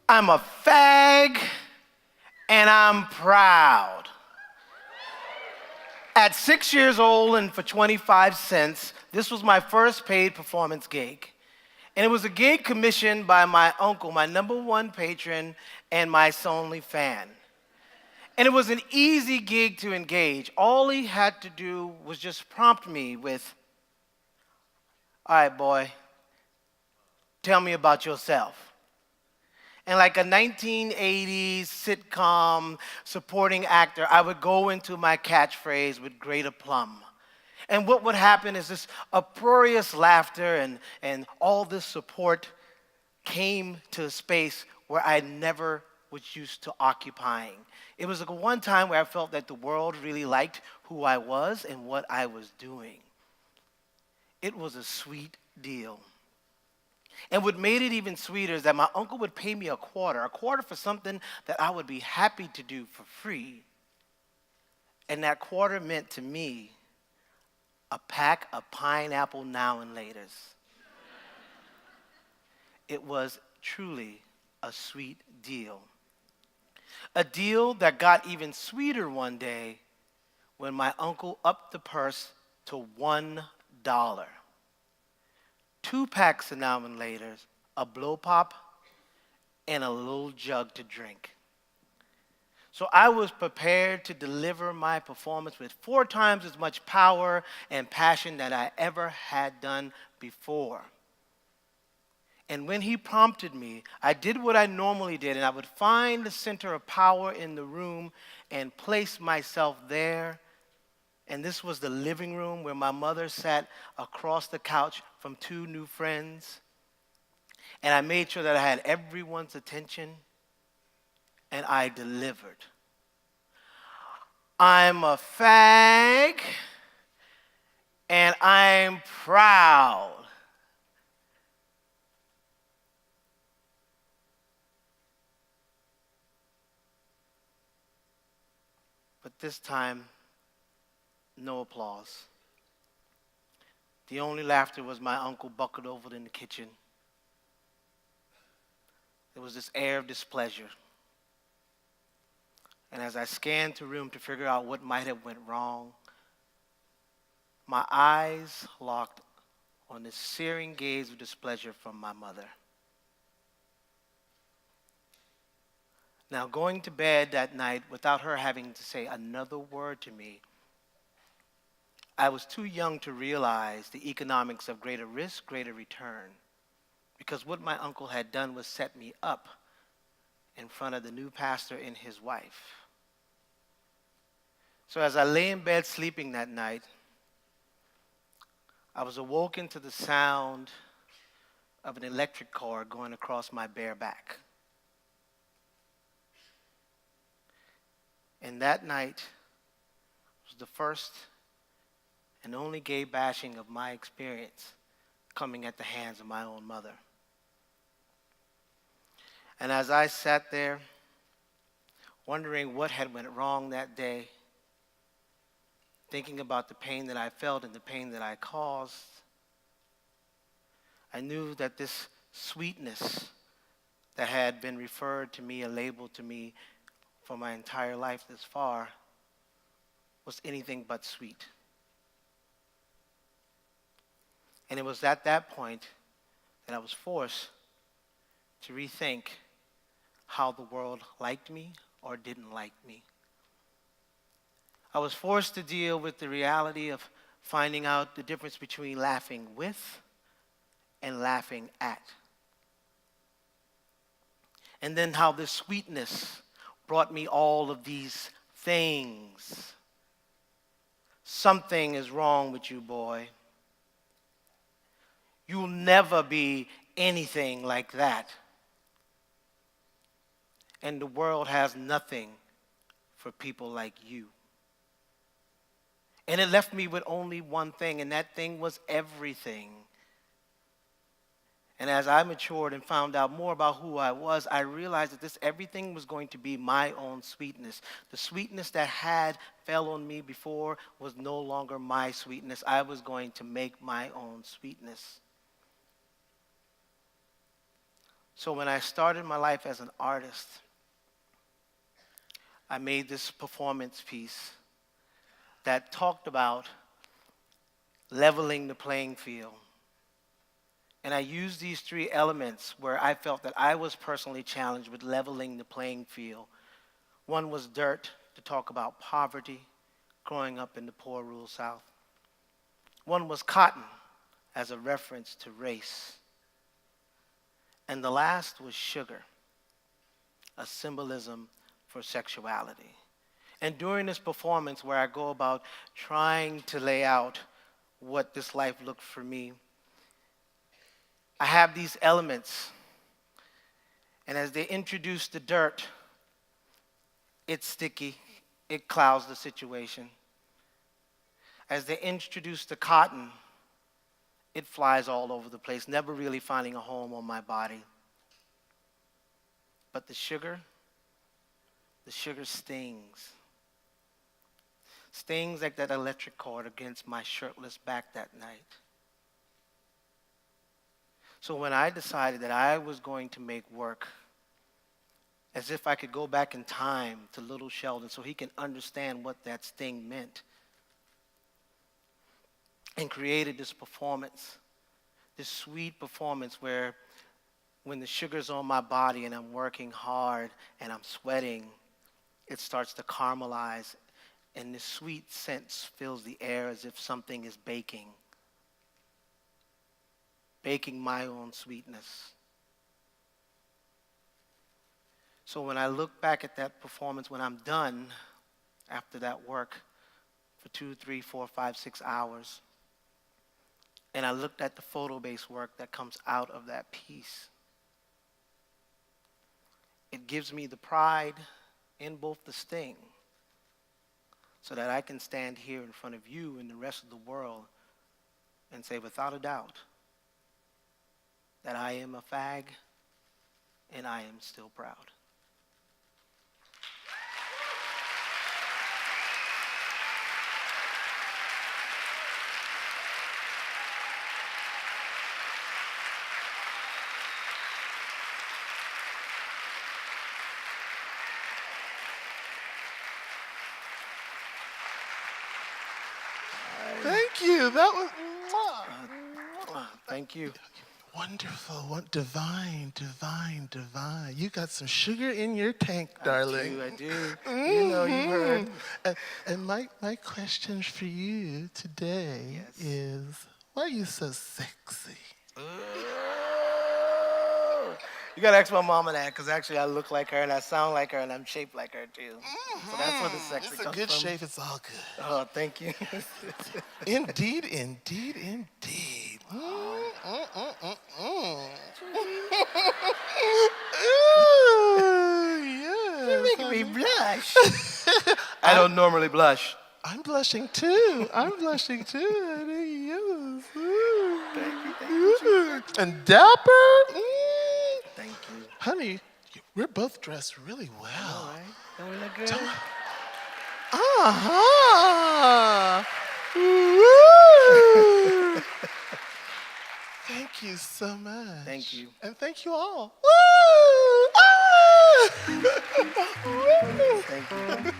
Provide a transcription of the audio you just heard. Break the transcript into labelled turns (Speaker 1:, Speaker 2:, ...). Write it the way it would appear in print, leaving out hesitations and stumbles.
Speaker 1: I'm a fag and I'm proud. At 6 years old and for 25 cents, this was my first paid performance gig. And it was a gig commissioned by my uncle, my number one patron and my only fan. And it was an easy gig to engage. All he had to do was just prompt me with, all right, boy, tell me about yourself. And like a 1980s sitcom supporting actor, I would go into my catchphrase with great aplomb. And what would happen is this uproarious laughter and all this support came to a space where I never was used to occupying. It was like one time where I felt that the world really liked who I was and what I was doing. It was a sweet deal. And what made it even sweeter is that my uncle would pay me a quarter for something that I would be happy to do for free. And that quarter meant to me a pack of pineapple now and laters. It was truly a sweet deal. A deal that got even sweeter one day when my uncle upped the purse to $1. 2 packs of now and laters, a blow pop, and a little jug to drink. So I was prepared to deliver my performance with 4 times as much power and passion that I ever had done before. And when he prompted me, I did what I normally did, and I would find the center of power in the room and place myself there. And this was the living room where my mother sat across the couch from 2 new friends. And I made sure that I had everyone's attention, and I delivered. I'm a fag, and I'm proud. But this time, no applause. The only laughter was my uncle buckled over in the kitchen. There was this air of displeasure. And as I scanned the room to figure out what might have went wrong, my eyes locked on this searing gaze of displeasure from my mother. Now, going to bed that night without her having to say another word to me, I was too young to realize the economics of greater risk, greater return, because what my uncle had done was set me up in front of the new pastor and his wife. So as I lay in bed sleeping that night, I was awoken to the sound of an electric cord going across my bare back. And that night was the first and only gay bashing of my experience coming at the hands of my own mother. And as I sat there, wondering what had went wrong that day, thinking about the pain that I felt and the pain that I caused, I knew that this sweetness that had been referred to me and labeled to me for my entire life this far was anything but sweet. And it was at that point that I was forced to rethink how the world liked me or didn't like me. I was forced to deal with the reality of finding out the difference between laughing with and laughing at. And then how this sweetness brought me all of these things. Something is wrong with you, boy. You'll never be anything like that. And the world has nothing for people like you. And it left me with only one thing, and that thing was everything. And as I matured and found out more about who I was, I realized that this everything was going to be my own sweetness. The sweetness that had fell on me before was no longer my sweetness. I was going to make my own sweetness. So when I started my life as an artist, I made this performance piece that talked about leveling the playing field. And I used these three elements where I felt that I was personally challenged with leveling the playing field. One was dirt, to talk about poverty, growing up in the poor rural South. One was cotton, as a reference to race. And the last was sugar, a symbolism for sexuality. And during this performance, where I go about trying to lay out what this life looked for me, I have these elements. And as they introduce the dirt, it's sticky, it clouds the situation. As they introduce the cotton, it flies all over the place, never really finding a home on my body. But the sugar stings. Stings like that electric cord against my shirtless back that night. So when I decided that I was going to make work as if I could go back in time to little Sheldon so he can understand what that sting meant, and created this performance, this sweet performance where when the sugar's on my body and I'm working hard and I'm sweating, it starts to caramelize and this sweet scent fills the air as if something is baking my own sweetness. So when I look back at that performance, when I'm done after that work for 2, 3, 4, 5, 6 hours, and I looked at the photo-based work that comes out of that piece, it gives me the pride in both the sting so that I can stand here in front of you and the rest of the world and say without a doubt that I am a fag and I am still proud.
Speaker 2: Thank you. That was
Speaker 1: Thank you.
Speaker 2: wonderful. Divine, divine, divine. You got some sugar in your tank, darling.
Speaker 1: I do. You know, you heard.
Speaker 2: And my question for you today is, why are you so sexy?
Speaker 1: You gotta ask my mama that, because actually I look like her and I sound like her and I'm shaped like her too. So that's where the sexy
Speaker 2: It's a
Speaker 1: comes
Speaker 2: good
Speaker 1: from.
Speaker 2: shape. It's all good.
Speaker 1: Oh, thank you.
Speaker 2: Indeed, indeed, indeed.
Speaker 1: You're making me blush. I don't normally blush.
Speaker 2: I'm blushing too. I'm blushing too. Yes.
Speaker 1: Thank you.
Speaker 2: And dapper.
Speaker 1: Thank you.
Speaker 2: Honey, we're both dressed really well.
Speaker 1: All right. Don't we look good?
Speaker 2: Uh-huh. Woo. Thank you so much.
Speaker 1: Thank you.
Speaker 2: And thank you all.
Speaker 1: Thank you.